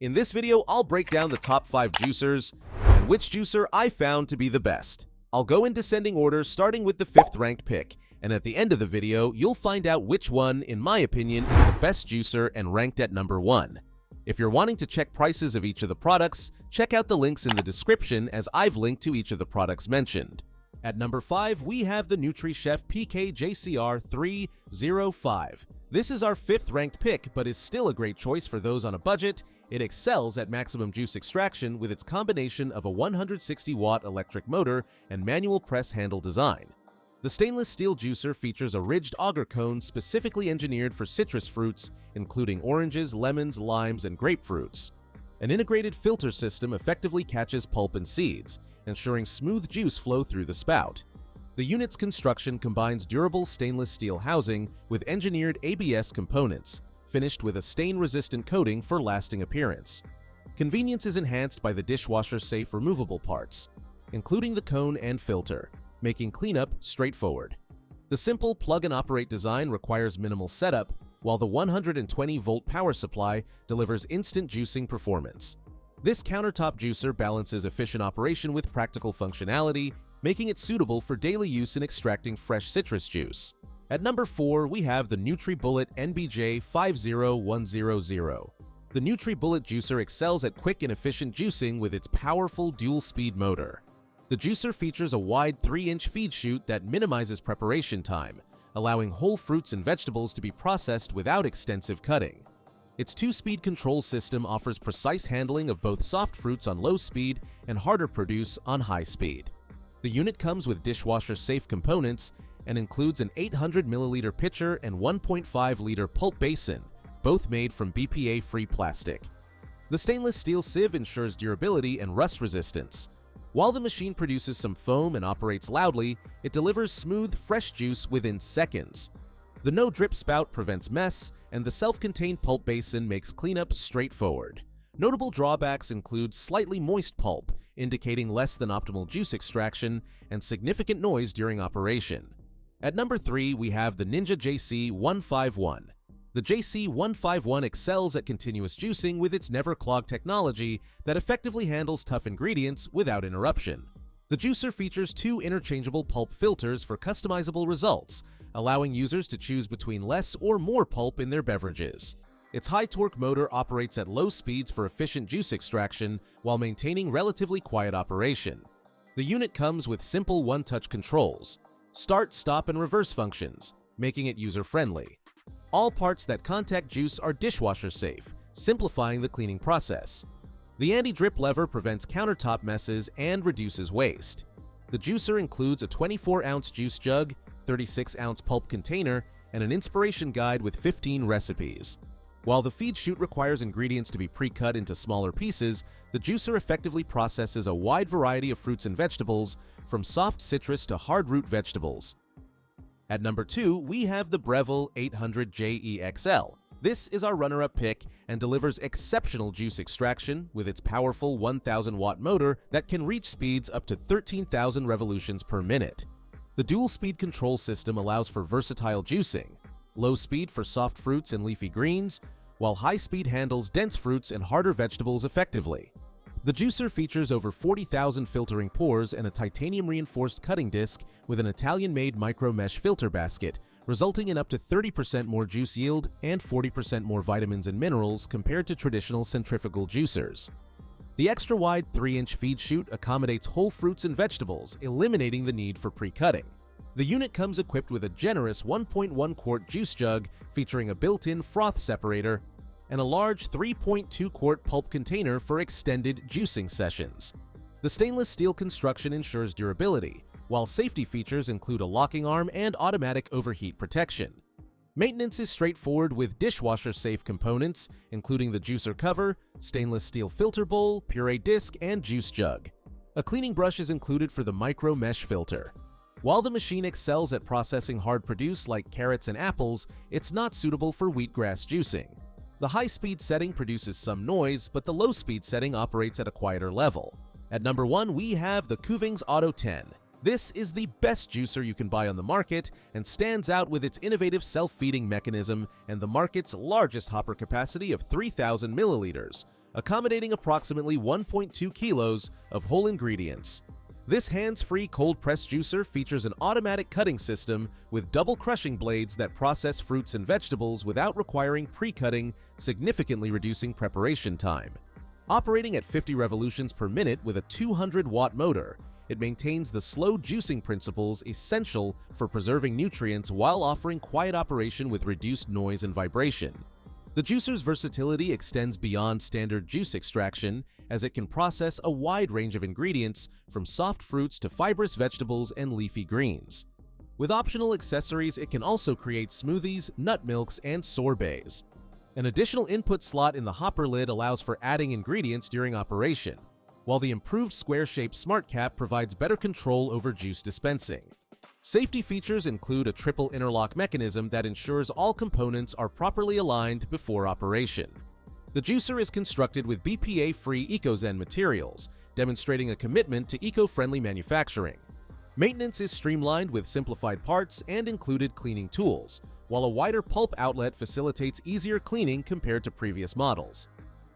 In this video, I'll break down the top 5 juicers and which juicer I found to be the best. I'll go in descending order, starting with the 5th ranked pick, and at the end of the video, you'll find out which one, in my opinion, is the best juicer and ranked at number 1. If you're wanting to check prices of each of the products, check out the links in the description as I've linked to each of the products mentioned. At number 5, we have the NutriChef PK-JCR 305. This is our 5th ranked pick, but is still a great choice for those on a budget. It excels at maximum juice extraction with its combination of a 160-watt electric motor and manual press handle design. The stainless steel juicer features a ridged auger cone specifically engineered for citrus fruits, including oranges, lemons, limes, and grapefruits. An integrated filter system effectively catches pulp and seeds, ensuring smooth juice flow through the spout. The unit's construction combines durable stainless steel housing with engineered ABS components, finished with a stain-resistant coating for lasting appearance. Convenience is enhanced by the dishwasher-safe removable parts, including the cone and filter, making cleanup straightforward. The simple plug-and-operate design requires minimal setup, while the 120-volt power supply delivers instant juicing performance. This countertop juicer balances efficient operation with practical functionality, making it suitable for daily use in extracting fresh citrus juice. At number 4, we have the NutriBullet NBJ 50100. The NutriBullet juicer excels at quick and efficient juicing with its powerful dual-speed motor. The juicer features a wide 3-inch feed chute that minimizes preparation time, allowing whole fruits and vegetables to be processed without extensive cutting. Its 2-speed control system offers precise handling of both soft fruits on low speed and harder produce on high speed. The unit comes with dishwasher-safe components and includes an 800ml pitcher and 1.5-liter pulp basin, both made from BPA-free plastic. The stainless steel sieve ensures durability and rust resistance. While the machine produces some foam and operates loudly, it delivers smooth, fresh juice within seconds. The no-drip spout prevents mess, and the self-contained pulp basin makes cleanup straightforward. Notable drawbacks include slightly moist pulp, indicating less than optimal juice extraction, and significant noise during operation. At number 3, we have the Ninja JC151. The JC151 excels at continuous juicing with its NeverClog technology that effectively handles tough ingredients without interruption. The juicer features 2 interchangeable pulp filters for customizable results, allowing users to choose between less or more pulp in their beverages. Its high-torque motor operates at low speeds for efficient juice extraction while maintaining relatively quiet operation. The unit comes with simple one-touch controls, start, stop, and reverse functions, making it user-friendly. All parts that contact juice are dishwasher-safe, simplifying the cleaning process. The anti-drip lever prevents countertop messes and reduces waste. The juicer includes a 24-ounce juice jug, 36-ounce pulp container, and an inspiration guide with 15 recipes. While the feed chute requires ingredients to be pre-cut into smaller pieces, the juicer effectively processes a wide variety of fruits and vegetables, from soft citrus to hard root vegetables. At number 2, we have the Breville 800JEXL. This is our runner-up pick and delivers exceptional juice extraction with its powerful 1,000-watt motor that can reach speeds up to 13,000 revolutions per minute. The dual-speed control system allows for versatile juicing, low speed for soft fruits and leafy greens, while high speed handles dense fruits and harder vegetables effectively. The juicer features over 40,000 filtering pores and a titanium-reinforced cutting disc with an Italian-made micro-mesh filter basket, resulting in up to 30% more juice yield and 40% more vitamins and minerals compared to traditional centrifugal juicers. The extra-wide 3-inch feed chute accommodates whole fruits and vegetables, eliminating the need for pre-cutting. The unit comes equipped with a generous 1.1-quart juice jug featuring a built-in froth separator and a large 3.2-quart pulp container for extended juicing sessions. The stainless steel construction ensures durability, while safety features include a locking arm and automatic overheat protection. Maintenance is straightforward with dishwasher-safe components, including the juicer cover, stainless steel filter bowl, puree disc, and juice jug. A cleaning brush is included for the micro-mesh filter. While the machine excels at processing hard produce like carrots and apples, it's not suitable for wheatgrass juicing. The high-speed setting produces some noise, but the low-speed setting operates at a quieter level. At number 1, we have the Kuvings Auto 10. This is the best juicer you can buy on the market and stands out with its innovative self-feeding mechanism and the market's largest hopper capacity of 3,000 milliliters, accommodating approximately 1.2 kilos of whole ingredients. This hands-free cold-press juicer features an automatic cutting system with double crushing blades that process fruits and vegetables without requiring pre-cutting, significantly reducing preparation time. Operating at 50 revolutions per minute with a 200-watt motor, it maintains the slow juicing principles essential for preserving nutrients while offering quiet operation with reduced noise and vibration. The juicer's versatility extends beyond standard juice extraction, as it can process a wide range of ingredients from soft fruits to fibrous vegetables and leafy greens. With optional accessories, it can also create smoothies, nut milks, and sorbets. An additional input slot in the hopper lid allows for adding ingredients during operation, while the improved square-shaped smart cap provides better control over juice dispensing. Safety features include a triple interlock mechanism that ensures all components are properly aligned before operation. The juicer is constructed with BPA-free EcoZen materials, demonstrating a commitment to eco-friendly manufacturing. Maintenance is streamlined with simplified parts and included cleaning tools, while a wider pulp outlet facilitates easier cleaning compared to previous models.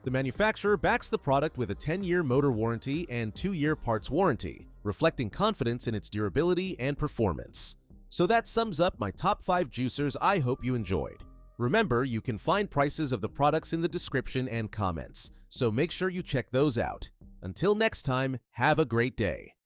The manufacturer backs the product with a 10-year motor warranty and 2-year parts warranty, reflecting confidence in its durability and performance. So that sums up my top 5 juicers I hope you enjoyed. Remember, you can find prices of the products in the description and comments, so make sure you check those out. Until next time, have a great day.